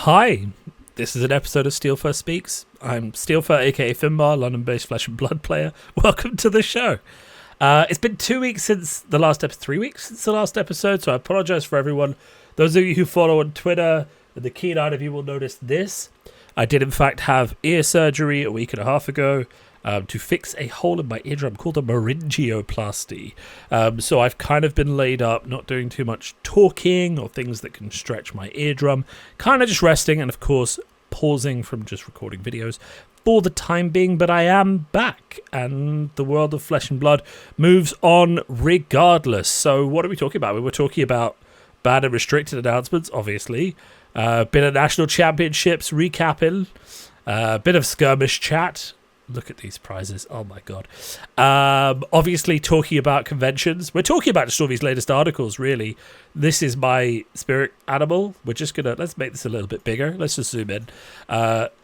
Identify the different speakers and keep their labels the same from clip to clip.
Speaker 1: Hi, this is an episode of Steelfur Speaks. I'm Steelfur, aka Finbar, London-based Flesh and Blood player. Welcome to the show. It's been 2 weeks since the last episode, 3 weeks since the last episode, so I apologise for everyone. Those of you who follow on Twitter, the keen-eyed of you will notice this. I did in fact have ear surgery a week and a half ago to fix a hole in my eardrum called a laryngeoplasty. So I've kind of been laid up, not doing too much talking or things that can stretch my eardrum, kind of just resting and of course pausing from just recording videos for the time being, but I am back and the world of Flesh and Blood moves on regardless. So what are we talking about? We were talking about banned and restricted announcements, obviously. Bit of national championships recapping, bit of skirmish chat. Look at these prizes. Oh my god. Obviously talking about conventions. We're talking about just all these latest articles, really. This is my spirit animal. We're just gonna, let's make this a little bit bigger. Let's just zoom in.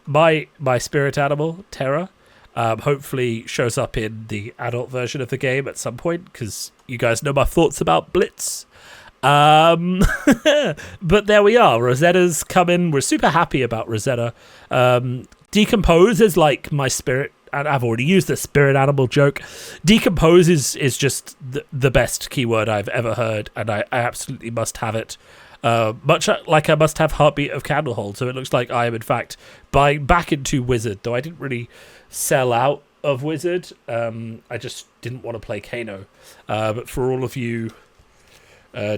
Speaker 1: My spirit animal, Terra, hopefully shows up in the adult version of the game at some point, because you guys know my thoughts about Blitz. But there we are. Rosetta's coming. We're super happy about Rosetta. Decompose is like my spirit, and I've already used the spirit animal joke. Decompose is just the best keyword I've ever heard, and I absolutely must have it. Much like I must have Heartbeat of Candlehold, so it looks like I am in fact buying back into Wizard, though I didn't really sell out of Wizard. I just didn't want to play Kano. But for all of you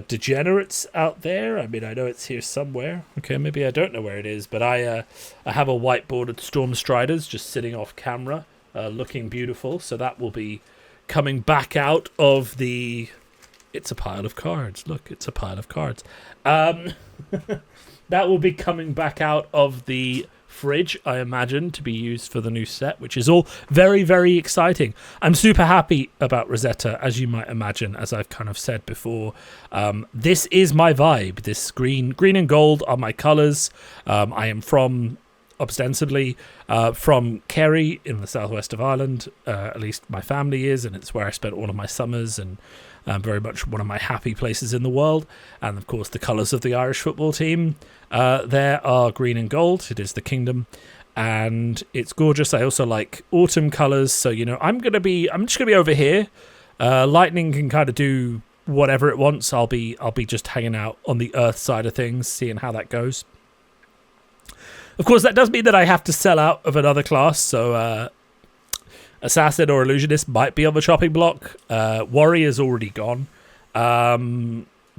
Speaker 1: degenerates out there, I mean, I know it's here somewhere. Okay, maybe I don't know where it is, but I have a whiteboarded Storm Striders just sitting off camera, looking beautiful. So that will be coming back out of the... It's a pile of cards. Look, it's a pile of cards. That will be coming back out of the fridge, I imagine, to be used for the new set, which is all very, very exciting. I'm super happy about Rosetta, as you might imagine, as I've kind of said before. This is my vibe. This green and gold are my colours. I am from, ostensibly, from Kerry in the southwest of Ireland. At least my family is, and it's where I spent all of my summers, and very much one of my happy places in the world. And of course the colours of the Irish football team there are green and gold. It is the kingdom and it's gorgeous. I also like autumn colours, so you know I'm just gonna be over here. Lightning can kind of do whatever it wants. I'll be just hanging out on the earth side of things, seeing how that goes. Of course that does mean that I have to sell out of another class, so Assassin or Illusionist might be on the chopping block. Warrior's already gone.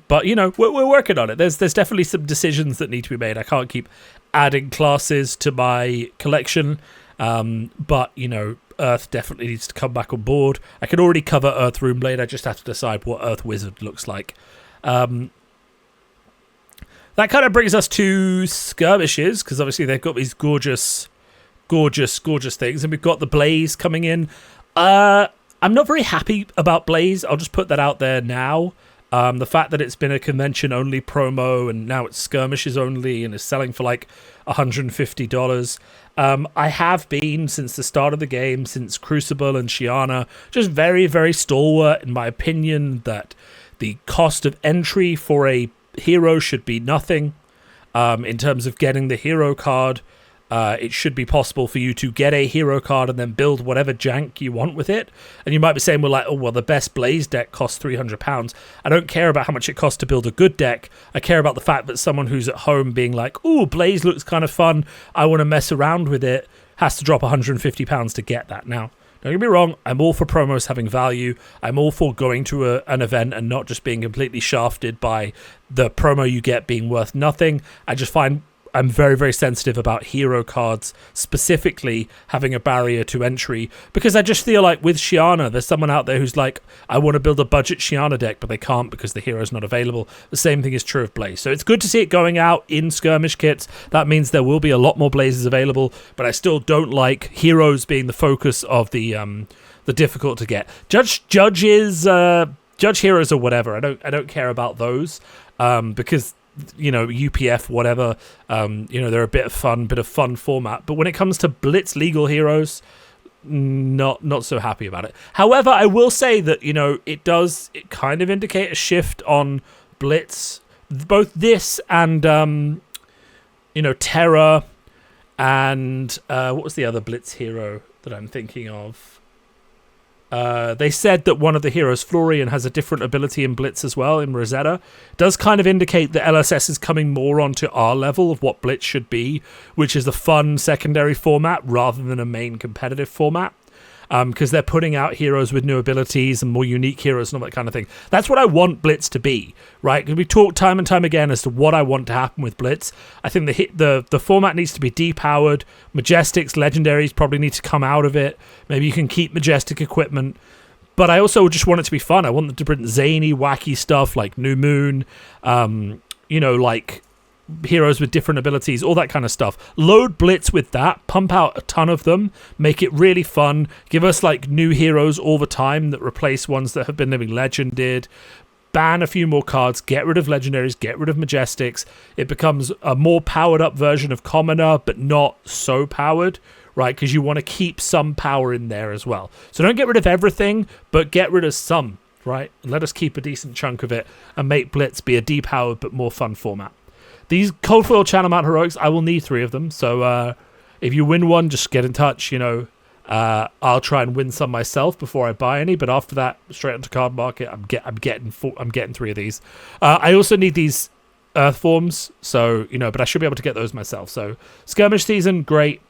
Speaker 1: But, you know, we're working on it. There's definitely some decisions that need to be made. I can't keep adding classes to my collection. But, you know, Earth definitely needs to come back on board. I can already cover Earth Runeblade. I just have to decide what Earth Wizard looks like. That kind of brings us to skirmishes, because obviously they've got these gorgeous things, and we've got the Blaze coming in. I'm not very happy about Blaze. I'll just put that out there now. The fact that it's been a convention only promo and now it's skirmishes only and is selling for like $150. I have been, since the start of the game, since Crucible and Shiana, just very, very stalwart in my opinion that the cost of entry for a hero should be nothing. In terms of getting the hero card, it should be possible for you to get a hero card and then build whatever jank you want with it. And you might be saying, well, the best Blaze deck costs £300. I don't care about how much it costs to build a good deck. I care about the fact that someone who's at home being like, ooh, Blaze looks kind of fun, I want to mess around with it, has to drop £150 to get that. Now, don't get me wrong, I'm all for promos having value. I'm all for going to an event and not just being completely shafted by the promo you get being worth nothing. I just find I'm very, very sensitive about hero cards specifically having a barrier to entry, because I just feel like with Shiana, there's someone out there who's like, I want to build a budget Shiana deck, but they can't because the hero's not available. The same thing is true of Blaze. So it's good to see it going out in skirmish kits. That means there will be a lot more Blazes available, but I still don't like heroes being the focus of the difficult to get. Judge heroes or whatever. I don't care about those because, you know, UPF, whatever, you know, they're a bit of fun format. But when it comes to Blitz legal heroes, not so happy about it. However, I will say that, you know, it kind of indicate a shift on Blitz. Both this and Terra, and what was the other Blitz hero that I'm thinking of? They said that one of the heroes, Florian, has a different ability in Blitz as well, in Rosetta. Does kind of indicate that LSS is coming more onto our level of what Blitz should be, which is a fun secondary format rather than a main competitive format. Because they're putting out heroes with new abilities and more unique heroes and all that kind of thing. That's what I want Blitz to be, right? Because we talk time and time again as to what I want to happen with Blitz. I think the format needs to be depowered. Majestics, legendaries probably need to come out of it. Maybe you can keep Majestic equipment. But I also just want it to be fun. I want them to bring zany, wacky stuff like New Moon, like heroes with different abilities, all that kind of stuff. Load Blitz with that, pump out a ton of them, make it really fun, give us like new heroes all the time that replace ones that have been living legended, ban a few more cards, get rid of legendaries, get rid of Majestics. It becomes a more powered up version of Commoner, but not so powered, right? Because you want to keep some power in there as well. So don't get rid of everything, but get rid of some, right? And let us keep a decent chunk of it and make Blitz be a depowered but more fun format. These Cold Foil Channel Mount Heroics, I will need 3 of them. So if you win one, just get in touch. I'll try and win some myself before I buy any. But after that, straight onto Card Market, I'm getting 3 of these. I also need these Earth Forms. So but I should be able to get those myself. So Skirmish season, great.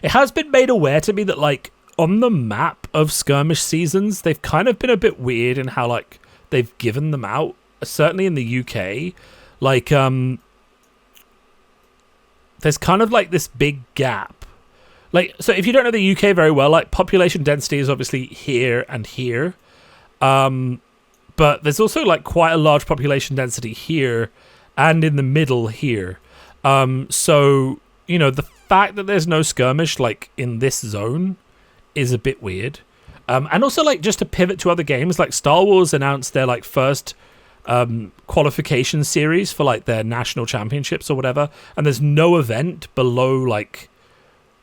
Speaker 1: It has been made aware to me that like on the map of Skirmish seasons, they've kind of been a bit weird in how like they've given them out. Certainly in the UK. Like, there's kind of like this big gap. Like, so if you don't know the UK very well, like population density is obviously here and here. But there's also like quite a large population density here and in the middle here. So, the fact that there's no skirmish like in this zone is a bit weird. And also like just to pivot to other games, like Star Wars announced their like first qualification series for like their national championships or whatever, and there's no event below like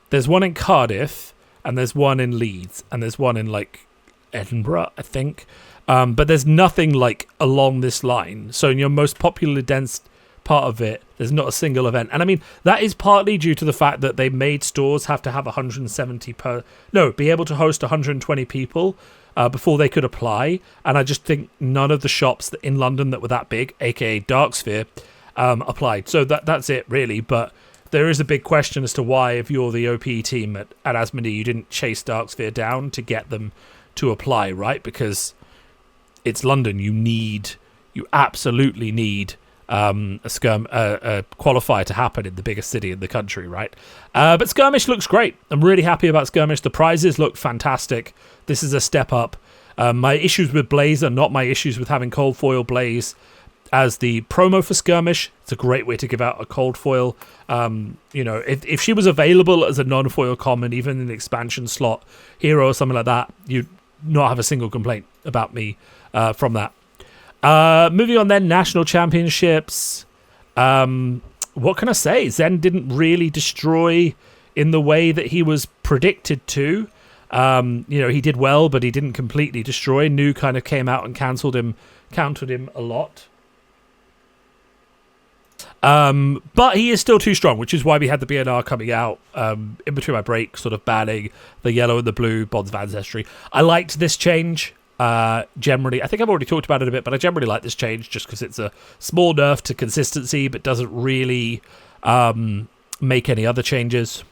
Speaker 1: there's one in Cardiff and there's one in Leeds and there's one in like Edinburgh, I think, but there's nothing like along this line. So in your most popularly dense part of it, there's not a single event. And I mean that is partly due to the fact that they made stores have to have 170 be able to host 120 people before they could apply, and I just think none of the shops in London that were that big, aka Darksphere, applied. So that's it really. But there is a big question as to why, if you're the OPE team at Asmodee, you didn't chase Darksphere down to get them to apply, right? Because it's London. You absolutely need a qualifier to happen in the biggest city in the country, right? But Skirmish looks great. I'm really happy about Skirmish. The prizes look fantastic. This is a step up. My issues with Blaze are not my issues with having Cold Foil Blaze as the promo for Skirmish. It's a great way to give out a Cold Foil. If she was available as a non-foil common, even in the expansion slot hero or something like that, you'd not have a single complaint about me from that. Moving on then, National Championships. What can I say? Zen didn't really destroy in the way that he was predicted to. He did well, but he didn't completely destroy. New kind of came out and countered him a lot. But he is still too strong, which is why we had the BNR coming out in between my break, sort of banning the yellow and the blue Bonds of Ancestry. I liked this change. Generally, I think I've already talked about it a bit, but I generally like this change just because it's a small nerf to consistency, but doesn't really make any other changes.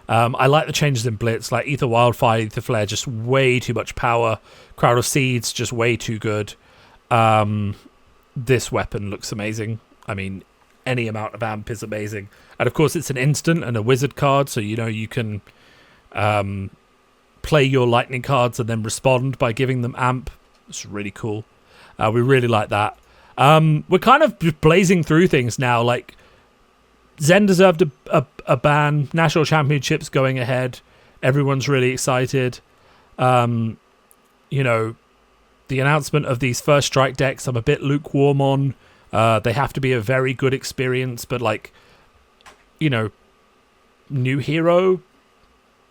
Speaker 1: I like the changes in Blitz, like Ether Wildfire, Ether Flare, just way too much power. Crowd of Seeds, just way too good. This weapon looks amazing. I mean, any amount of amp is amazing. And of course, it's an instant and a wizard card, so you can play your lightning cards and then respond by giving them amp. It's really cool. We really like that. We're kind of blazing through things now. Like, Zen deserved a ban. National Championships going ahead. Everyone's really excited. The announcement of these first strike decks, I'm a bit lukewarm on. They have to be a very good experience, but new hero.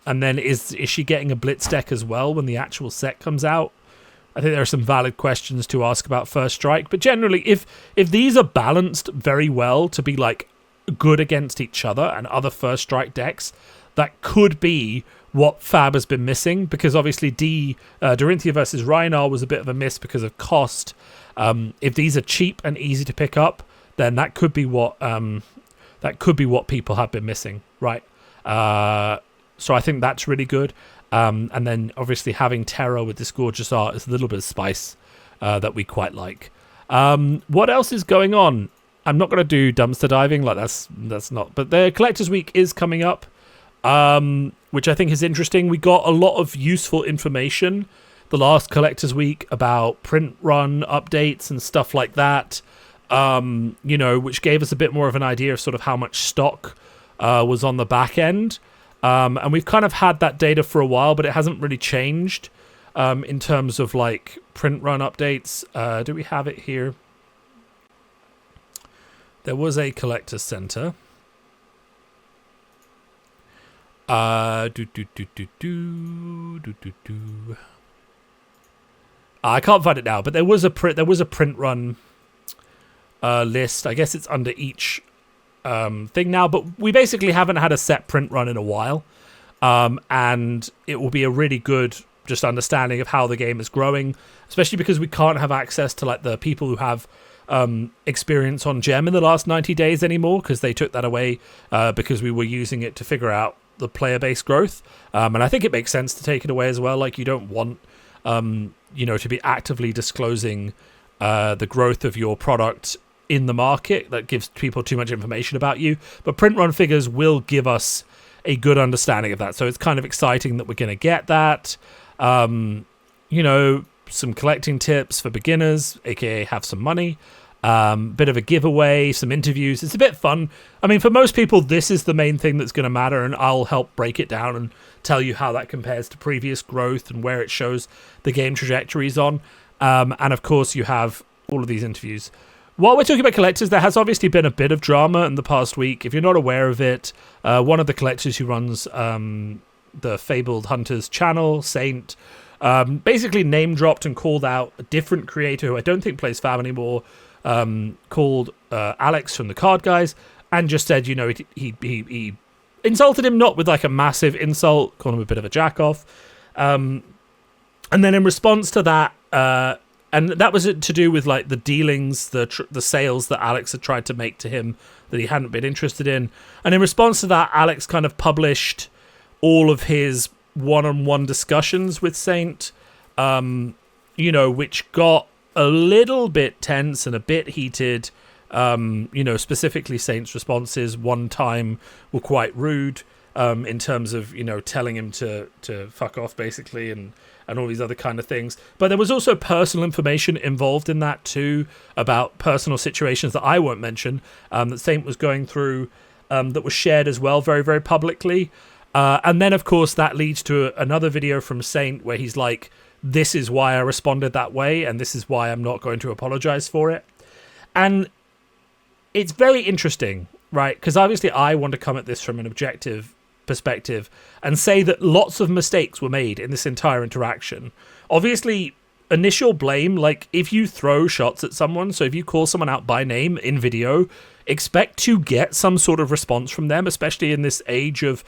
Speaker 1: And then is she getting a Blitz deck as well when the actual set comes out? I think there are some valid questions to ask about First Strike. But generally, if these are balanced very well to be like good against each other and other first strike decks, that could be what Fab has been missing, because obviously Dorinthia versus Rhinar was a bit of a miss because of cost. If these are cheap and easy to pick up, then that could be what people have been missing, right? So I think that's really good. And then obviously having Terra with this gorgeous art is a little bit of spice that we quite like. What else is going on? I'm not going to do dumpster diving, like that's not. But the Collectors Week is coming up, which I think is interesting. We got a lot of useful information the last Collectors Week about print run updates and stuff like that. Which gave us a bit more of an idea of sort of how much stock was on the back end. And we've kind of had that data for a while, but it hasn't really changed in terms of like print run updates. Do we have it here? There was a collector's center. I can't find it now, but there was a print run list. I guess it's under each thing now, but we basically haven't had a set print run in a while, and it will be a really good just understanding of how the game is growing, especially because we can't have access to like the people who have experience on Gem in the last 90 days anymore, because they took that away because we were using it to figure out the player base growth, and I think it makes sense to take it away as well. Like, you don't want to be actively disclosing the growth of your product in the market. That gives people too much information about you, but print run figures will give us a good understanding of that, so it's kind of exciting that we're going to get that. Some collecting tips for beginners, aka have some money, bit of a giveaway, some interviews. It's a bit fun. I mean, for most people this is the main thing that's going to matter, and I'll help break it down and tell you how that compares to previous growth and where it shows the game trajectories on. And of course you have all of these interviews. While we're talking about collectors, there has obviously been a bit of drama in the past week. If you're not aware of it, one of the collectors who runs the Fabled Hunters channel, Saint, basically name dropped and called out a different creator who I don't think plays Fab anymore, called Alex from the Card Guys, and just said, he insulted him, not with like a massive insult, called him a bit of a jack-off. And then in response to that, and that was to do with like the dealings, the sales that Alex had tried to make to him that he hadn't been interested in. And in response to that, Alex kind of published all of his one-on-one discussions with Saint, which got a little bit tense and a bit heated. Specifically Saint's responses one time were quite rude, in terms of, telling him to fuck off, basically, and all these other kind of things. But there was also personal information involved in that too, about personal situations that I won't mention, that Saint was going through, that was shared as well very, very publicly. And then, of course, that leads to another video from Saint where he's like, this is why I responded that way, and this is why I'm not going to apologize for it. And it's very interesting, right? Because obviously I want to come at this from an objective perspective and say that lots of mistakes were made in this entire interaction. Obviously, initial blame, like if you throw shots at someone, so if you call someone out by name in video, expect to get some sort of response from them, especially in this age of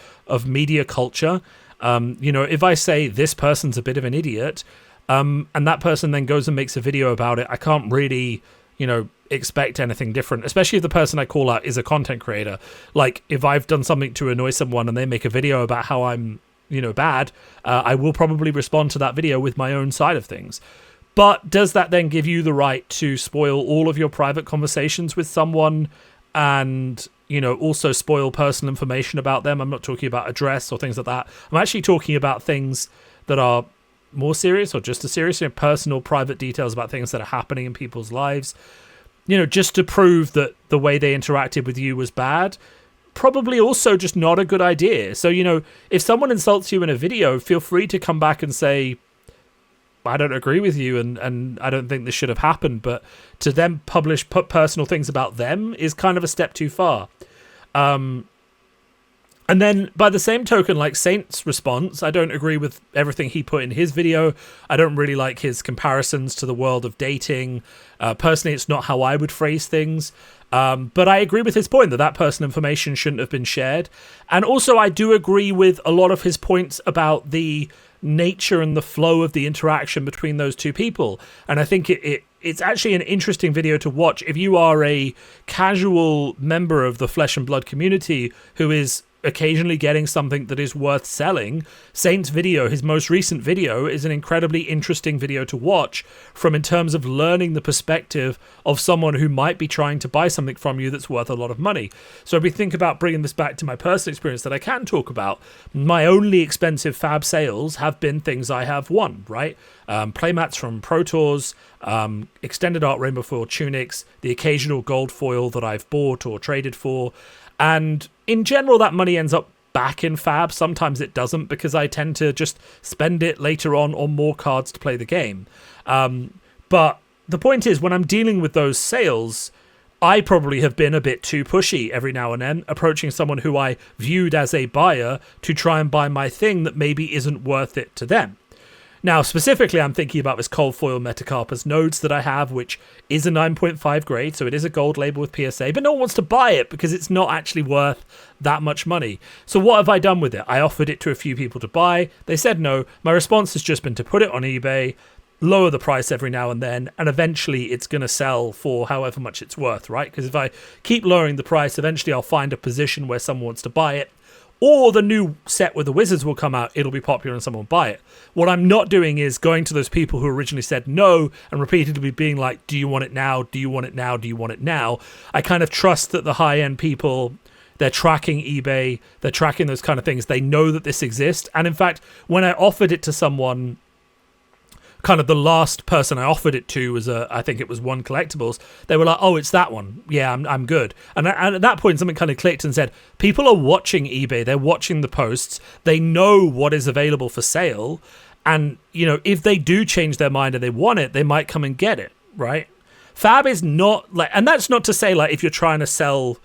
Speaker 1: media culture. If I say this person's a bit of an idiot, and that person then goes and makes a video about it, I can't really, expect anything different, especially if the person I call out is a content creator. Like, if I've done something to annoy someone and they make a video about how I'm, bad, I will probably respond to that video with my own side of things. But does that then give you the right to spoil all of your private conversations with someone and, also spoil personal information about them? I'm not talking about address or things like that. I'm actually talking about things that are more serious or just as serious, personal, private details about things that are happening in people's lives, just to prove that the way they interacted with you was bad. Probably also just not a good idea. So, if someone insults you in a video, feel free to come back and say, I don't agree with you and I don't think this should have happened. But to then put personal things about them is kind of a step too far. And then by the same token, like Saint's response, I don't agree with everything he put in his video. I don't really like his comparisons to the world of dating. Personally, it's not how I would phrase things. But I agree with his point that personal information shouldn't have been shared. And also I do agree with a lot of his points about the nature and the flow of the interaction between those two people. And I think it's actually an interesting video to watch if you are a casual member of the Flesh and Blood community who is occasionally getting something that is worth selling. Saint's video, his most recent video, is an incredibly interesting video to watch from in terms of learning the perspective of someone who might be trying to buy something from you that's worth a lot of money. So if we think about bringing this back to my personal experience that I can talk about, my only expensive fab sales have been things I have won, right? Playmats from Pro Tours, extended art rainbow foil tunics, the occasional gold foil that I've bought or traded for. And in general, that money ends up back in fab. Sometimes it doesn't because I tend to just spend it later on more cards to play the game. But the point is, when I'm dealing with those sales, I probably have been a bit too pushy every now and then, approaching someone who I viewed as a buyer to try and buy my thing that maybe isn't worth it to them. Now, specifically, I'm thinking about this cold foil Metacarpus nodes that I have, which is a 9.5 grade, so it is a gold label with PSA, but no one wants to buy it because it's not actually worth that much money. So what have I done with it? I offered it to a few people to buy. They said no. My response has just been to put it on eBay, lower the price every now and then, and eventually it's going to sell for however much it's worth, right? Because if I keep lowering the price, eventually I'll find a position where someone wants to buy it. Or the new set with the Wizards will come out, it'll be popular and someone will buy it. What I'm not doing is going to those people who originally said no and repeatedly being like, do you want it now? Do you want it now? Do you want it now? I kind of trust that the high-end people, they're tracking eBay, they're tracking those kind of things. They know that this exists. And in fact, when I offered it to someone, kind of the last person I offered it to was I think it was One Collectibles. They were like, "Oh, it's that one. Yeah, I'm good." And at that point, something kind of clicked and said, "People are watching eBay. They're watching the posts. They know what is available for sale, and if they do change their mind and they want it, they might come and get it." Right? Fab is not like, and that's not to say like if you're trying to sell.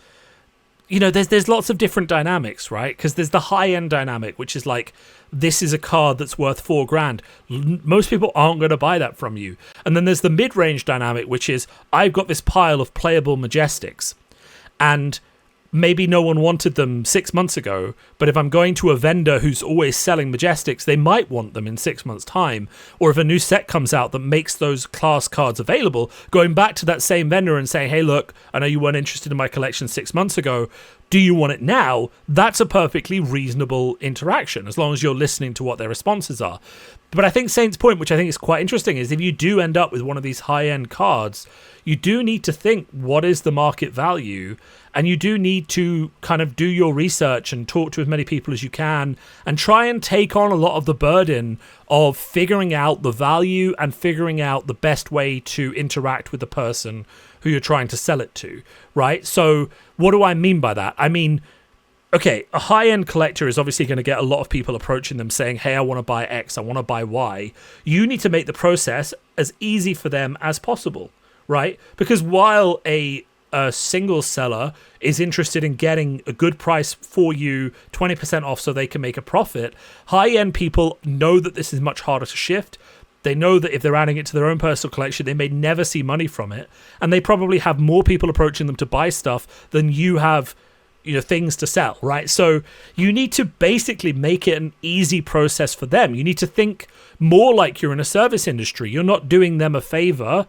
Speaker 1: There's lots of different dynamics, right? Because there's the high-end dynamic, which is like, this is a card that's worth $4,000. Most people aren't going to buy that from you. And then there's the mid-range dynamic, which is, I've got this pile of playable Majestics, and maybe no one wanted them 6 months ago, but if I'm going to a vendor who's always selling Majestics, they might want them in 6 months' time. Or if a new set comes out that makes those class cards available, going back to that same vendor and saying, hey, look, I know you weren't interested in my collection 6 months ago. Do you want it now? That's a perfectly reasonable interaction, as long as you're listening to what their responses are. But I think Saint's point, which I think is quite interesting, is if you do end up with one of these high-end cards, you do need to think, what is the market value? And you do need to kind of do your research and talk to as many people as you can and try and take on a lot of the burden of figuring out the value and figuring out the best way to interact with the person who you're trying to sell it to, right? So what do I mean by that? I mean, okay, a high-end collector is obviously going to get a lot of people approaching them saying, hey, I want to buy X, I want to buy Y. You need to make the process as easy for them as possible, right? Because while a single seller is interested in getting a good price for you, 20% off so they can make a profit, high-end people know that this is much harder to shift. They know that if they're adding it to their own personal collection, they may never see money from it. And they probably have more people approaching them to buy stuff than you have things to sell, right? So you need to basically make it an easy process for them. You need to think more like you're in a service industry. You're not doing them a favor.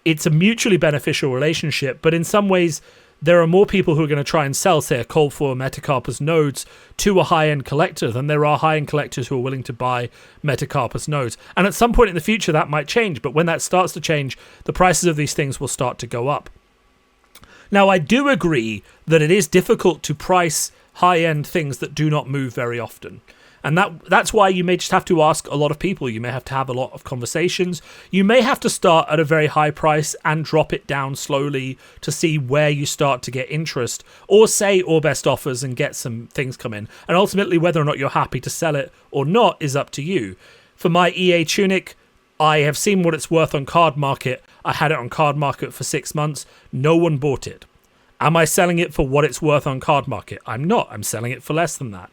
Speaker 1: It's a mutually beneficial relationship, but in some ways, there are more people who are going to try and sell, say, a cold foil Metacarpus nodes to a high-end collector than there are high-end collectors who are willing to buy Metacarpus nodes. And at some point in the future, that might change, but when that starts to change, the prices of these things will start to go up. Now, I do agree that it is difficult to price high-end things that do not move very often. And that's why you may just have to ask a lot of people. You may have to have a lot of conversations. You may have to start at a very high price and drop it down slowly to see where you start to get interest, or say all best offers and get some things come in. And ultimately, whether or not you're happy to sell it or not is up to you. For my EA Tunic, I have seen what it's worth on Card Market. I had it on Card Market for 6 months. No one bought it. Am I selling it for what it's worth on Card Market? I'm not. I'm selling it for less than that.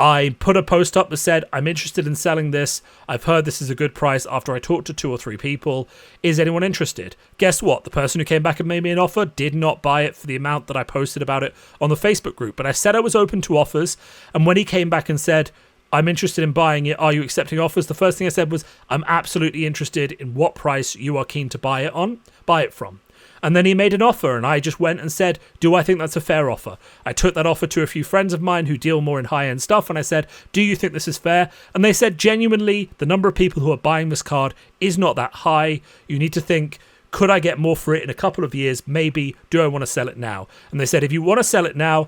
Speaker 1: I put a post up that said, I'm interested in selling this. I've heard this is a good price after I talked to 2 or 3 people. Is anyone interested? Guess what? The person who came back and made me an offer did not buy it for the amount that I posted about it on the Facebook group. But I said I was open to offers. And when he came back and said, I'm interested in buying it, are you accepting offers? The first thing I said was, I'm absolutely interested in what price you are keen to buy it from. And then he made an offer, and I just went and said, do I think that's a fair offer? I took that offer to a few friends of mine who deal more in high-end stuff, and I said, do you think this is fair? And they said, genuinely, the number of people who are buying this card is not that high. You need to think, could I get more for it in a couple of years? Maybe. Do I want to sell it now? And they said, if you want to sell it now,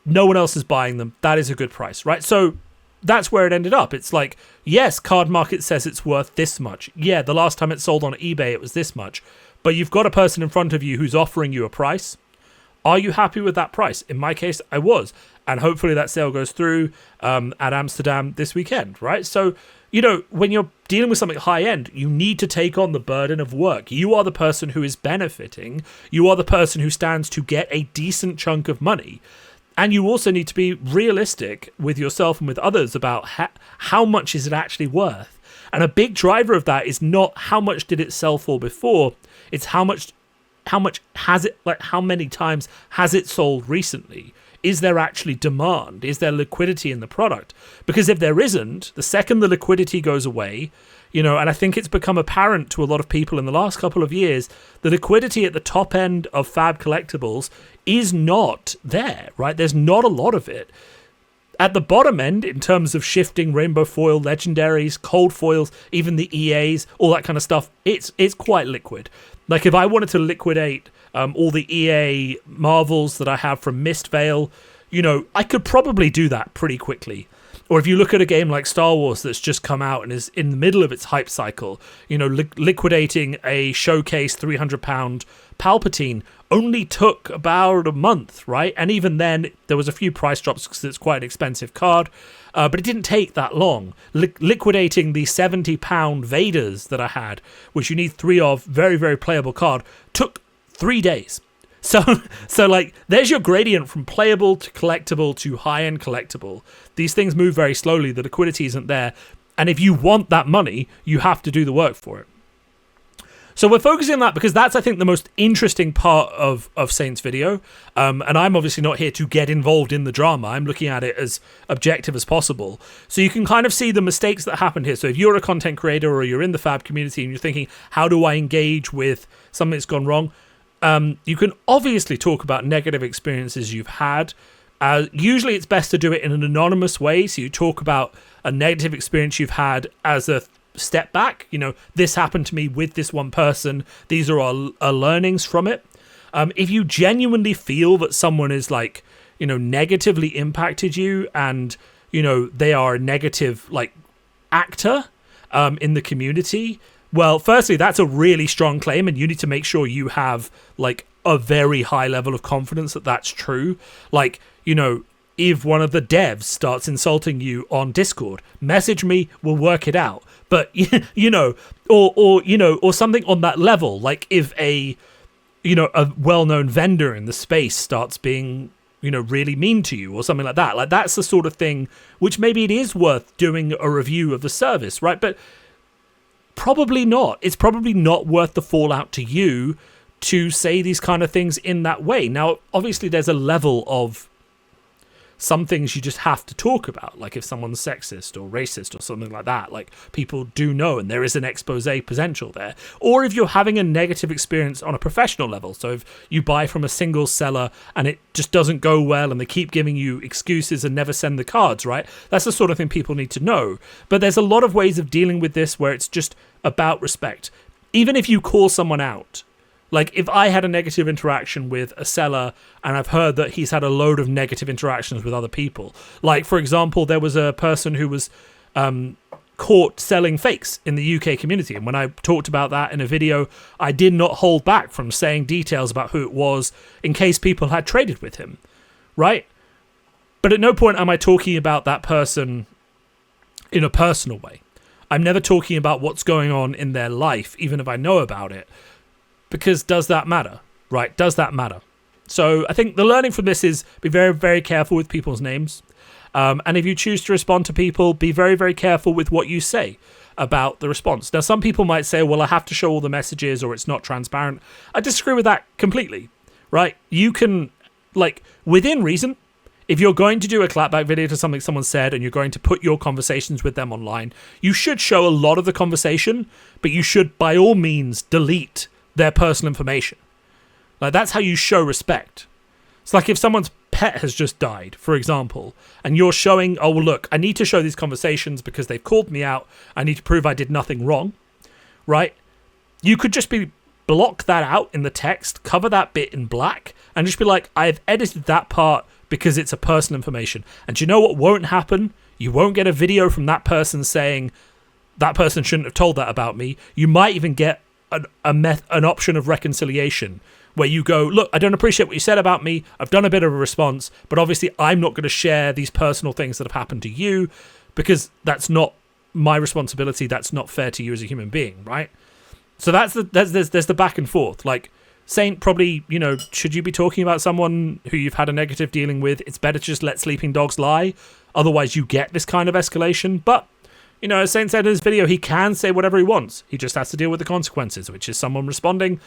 Speaker 1: no one else is buying them. That is a good price, right? So that's where it ended up. It's like, yes, Card Market says it's worth this much. Yeah, the last time it sold on eBay, it was this much. But you've got a person in front of you who's offering you a price. Are you happy with that price? In my case, I was. And hopefully that sale goes through at Amsterdam this weekend, right? So, when you're dealing with something high-end, you need to take on the burden of work. You are the person who is benefiting. You are the person who stands to get a decent chunk of money. And you also need to be realistic with yourself and with others about how much is it actually worth. And a big driver of that is not how much did it sell for before. It's how much has it, like how many times has it sold recently? Is there actually demand? Is there liquidity in the product? Because if there isn't, the second the liquidity goes away, and I think it's become apparent to a lot of people in the last couple of years, the liquidity at the top end of fab collectibles is not there, right? There's not a lot of it. At the bottom end, in terms of shifting rainbow foil, legendaries, cold foils, even the EAs, all that kind of stuff, it's quite liquid. Like if I wanted to liquidate all the EA Marvels that I have from Mistvale, I could probably do that pretty quickly. Or if you look at a game like Star Wars that's just come out and is in the middle of its hype cycle, liquidating a showcase £300 Palpatine only took about a month, right? And even then, there was a few price drops because it's quite an expensive card, but it didn't take that long. Liquidating the £70 Vaders that I had, which you need 3 of, very, very playable card, took 3 days. So like, there's your gradient from playable to collectible to high-end collectible. These things move very slowly. The liquidity isn't there. And if you want that money, you have to do the work for it. So we're focusing on that because that's, I think, the most interesting part of Saint's video. And I'm obviously not here to get involved in the drama. I'm looking at it as objective as possible. So you can kind of see the mistakes that happened here. So if you're a content creator or you're in the Fab community and you're thinking, how do I engage with something that's gone wrong? You can obviously talk about negative experiences you've had. Usually it's best to do it in an anonymous way. So you talk about a negative experience you've had as a step back. This happened to me with this one person. These are our learnings from it. If you genuinely feel that someone is like, negatively impacted you and, they are a negative like actor in the community, well, firstly, that's a really strong claim, and you need to make sure you have like a very high level of confidence that that's true. Like, if one of the devs starts insulting you on Discord, message me, we'll work it out. But or something on that level, like if a well-known vendor in the space starts being really mean to you or something like that. Like that's the sort of thing which maybe it is worth doing a review of the service, right? But probably not. It's probably not worth the fallout to you to say these kind of things in that way. Now, obviously, there's a level of some things you just have to talk about, like if someone's sexist or racist or something like that, like people do know, and there is an expose potential there. Or if you're having a negative experience on a professional level, so if you buy from a single seller and it just doesn't go well and they keep giving you excuses and never send the cards, right? That's the sort of thing people need to know. But there's a lot of ways of dealing with this where it's just about respect. Even if you call someone out, like if I had a negative interaction with a seller and I've heard that he's had a load of negative interactions with other people. Like, for example, there was a person who was caught selling fakes in the UK community. And when I talked about that in a video, I did not hold back from saying details about who it was in case people had traded with him, right? But at no point am I talking about that person in a personal way. I'm never talking about what's going on in their life, even if I know about it. Because does that matter, right? Does that matter? So I think the learning from this is be very, very careful with people's names. And if you choose to respond to people, be very, very careful with what you say about the response. Now, some people might say, well, I have to show all the messages or it's not transparent. I disagree with that completely, right? You can, like, within reason, if you're going to do a clapback video to something someone said and you're going to put your conversations with them online, you should show a lot of the conversation, but you should, by all means, delete their personal information. Like, that's how you show respect. It's like if someone's pet has just died, for example, and you're showing, oh, well, look, I need to show these conversations because they've called me out. I need to prove I did nothing wrong, right? You could just block that out in the text, cover that bit in black, and just be like, I've edited that part because it's a personal information. And do you know what won't happen? You won't get a video from that person saying that person shouldn't have told that about me. You might even get an option of reconciliation where you go, look, I don't appreciate what you said about me. I've done a bit of a response, but obviously I'm not going to share these personal things that have happened to you because that's not my responsibility. That's not fair to you as a human being, right? So there's the back and forth. Like, Saint, probably, you know, should you be talking about someone who you've had a negative dealing with, it's better to just let sleeping dogs lie. Otherwise you get this kind of escalation. But, you know, as Saint said in his video, he can say whatever he wants. He just has to deal with the consequences, which is someone responding.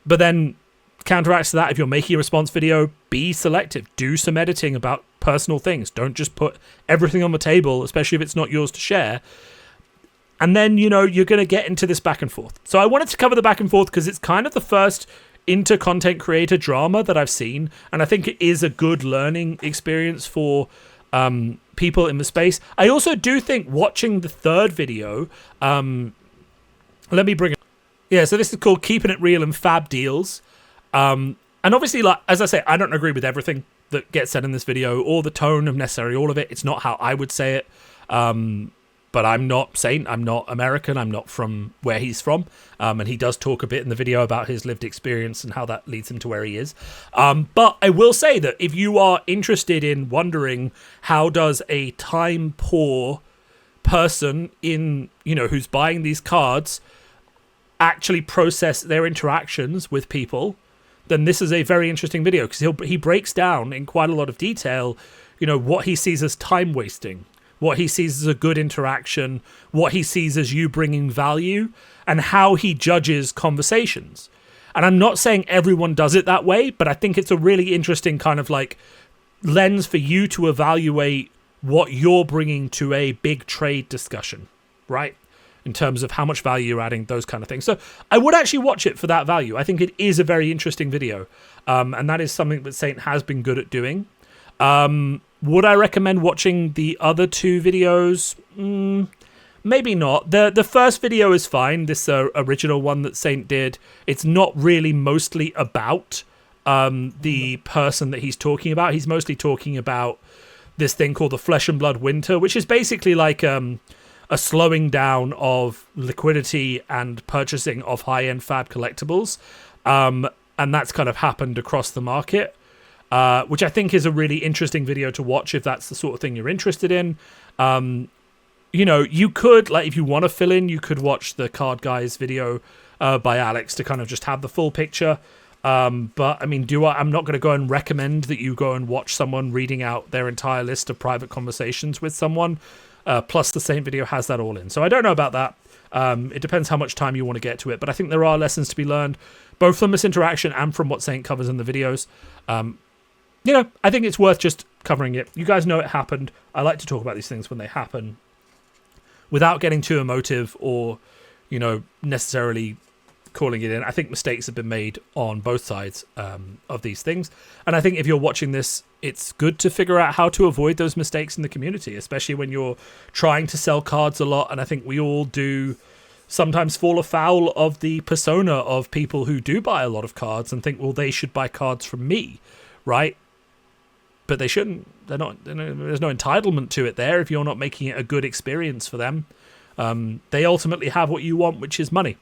Speaker 1: But then counteracts to that, if you're making a response video, be selective. Do some editing about personal things. Don't just put everything on the table, especially if it's not yours to share. And then, you know, you're going to get into this back and forth. So I wanted to cover the back and forth because it's kind of the first inter-content creator drama that I've seen. And I think it is a good learning experience for people in the space. I also do think watching the third video, let me bring it. Yeah, so this is called Keeping It Real and Fab Deals. And obviously, like, as I say, I don't agree with everything that gets said in this video or the tone of necessarily all of it. It's not how I would say it. But I'm not Saint. I'm not American. I'm not from where he's from. And he does talk a bit in the video about his lived experience and how that leads him to where he is. But I will say that if you are interested in wondering how does a time poor person in, you know, who's buying these cards actually process their interactions with people, then this is a very interesting video because he breaks down in quite a lot of detail, you know, what he sees as time wasting, what he sees as a good interaction, what he sees as you bringing value, and how he judges conversations. And I'm not saying everyone does it that way, but I think it's a really interesting kind of like lens for you to evaluate what you're bringing to a big trade discussion, right? In terms of how much value you're adding, those kind of things. So I would actually watch it for that value. I think it is a very interesting video. And that is something that Saint has been good at doing. Would I recommend watching the other two videos? Maybe not. The first video is fine. This original one that Saint did, it's not really mostly about the person that he's talking about. He's mostly talking about this thing called the Flesh and Blood Winter, which is basically like a slowing down of liquidity and purchasing of high-end fab collectibles. And that's kind of happened across the market. Which I think is a really interesting video to watch if that's the sort of thing you're interested in. You know, you could, like, if you want to fill in, you could watch the Card Guys video by Alex to kind of just have the full picture. But, I mean, I'm not going to go and recommend that you go and watch someone reading out their entire list of private conversations with someone. Plus, the same video has that all in. So I don't know about that. It depends how much time you want to get to it. But I think there are lessons to be learned, both from this interaction and from what Saint covers in the videos. You know, I think it's worth just covering it. You guys know it happened. I like to talk about these things when they happen without getting too emotive or, you know, necessarily calling it in. I think mistakes have been made on both sides of these things. And I think if you're watching this, it's good to figure out how to avoid those mistakes in the community, especially when you're trying to sell cards a lot. And I think we all do sometimes fall afoul of the persona of people who do buy a lot of cards and think, well, they should buy cards from me, right? But they shouldn't. They're not. There's no entitlement to it there if you're not making it a good experience for them. They ultimately have what you want, which is money.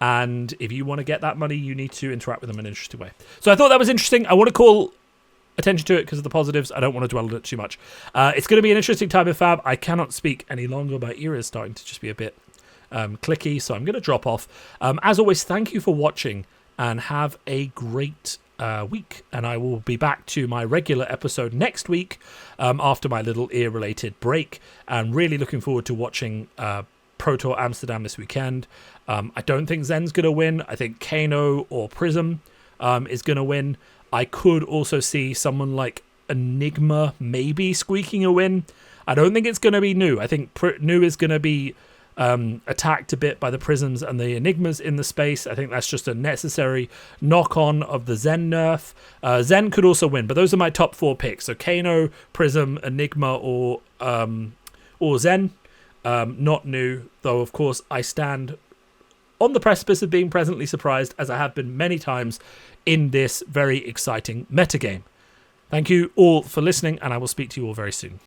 Speaker 1: And if you want to get that money, you need to interact with them in an interesting way. So I thought that was interesting. I want to call attention to it because of the positives. I don't want to dwell on it too much. It's going to be an interesting time in Fab. I cannot speak any longer. My ear is starting to just be a bit clicky, so I'm going to drop off. As always, thank you for watching and have a great week, and I will be back to my regular episode next week after my little ear-related break. I'm really looking forward to watching Pro Tour Amsterdam this weekend. I don't think Zen's going to win. I think Kano or Prism is going to win. I could also see someone like Enigma maybe squeaking a win. I don't think it's going to be Nu. I think Nu is going to be attacked a bit by the Prisms and the Enigmas in the space. I think that's just a necessary knock-on of the Zen nerf. Zen could also win, but those are my top 4 picks. So Kano, Prism, Enigma, or Zen. Not Nu, though of course I stand on the precipice of being pleasantly surprised, as I have been many times in this very exciting metagame. Thank you all for listening, and I will speak to you all very soon.